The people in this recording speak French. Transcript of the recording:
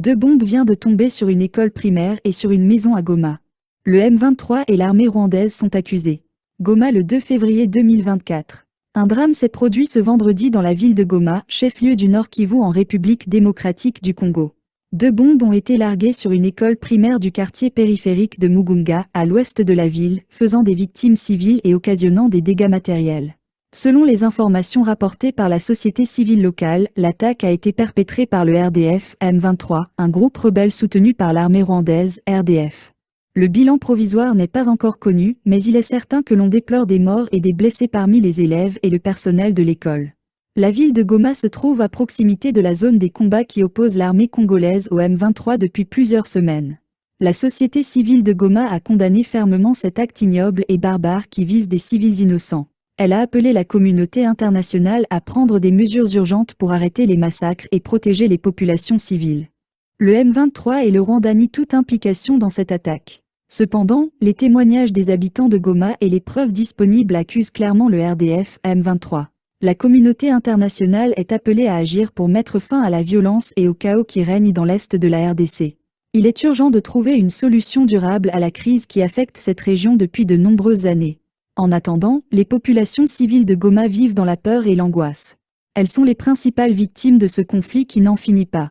Deux bombes viennent de tomber sur une école primaire et sur une maison à Goma. Le M23 et l'armée rwandaise sont accusés. Goma le 2 février 2024. Un drame s'est produit ce vendredi dans la ville de Goma, chef-lieu du Nord Kivu en République démocratique du Congo. Deux bombes ont été larguées sur une école primaire du quartier périphérique de Mugunga, à l'ouest de la ville, faisant des victimes civiles et occasionnant des dégâts matériels. Selon les informations rapportées par la société civile locale, l'attaque a été perpétrée par le RDF M23, un groupe rebelle soutenu par l'armée rwandaise RDF. Le bilan provisoire n'est pas encore connu, mais il est certain que l'on déplore des morts et des blessés parmi les élèves et le personnel de l'école. La ville de Goma se trouve à proximité de la zone des combats qui oppose l'armée congolaise au M23 depuis plusieurs semaines. La société civile de Goma a condamné fermement cet acte ignoble et barbare qui vise des civils innocents. Elle a appelé la communauté internationale à prendre des mesures urgentes pour arrêter les massacres et protéger les populations civiles. Le M23 et le Rwanda nient toute implication dans cette attaque. Cependant, les témoignages des habitants de Goma et les preuves disponibles accusent clairement le RDF M23. La communauté internationale est appelée à agir pour mettre fin à la violence et au chaos qui règne dans l'est de la RDC. Il est urgent de trouver une solution durable à la crise qui affecte cette région depuis de nombreuses années. En attendant, les populations civiles de Goma vivent dans la peur et l'angoisse. Elles sont les principales victimes de ce conflit qui n'en finit pas.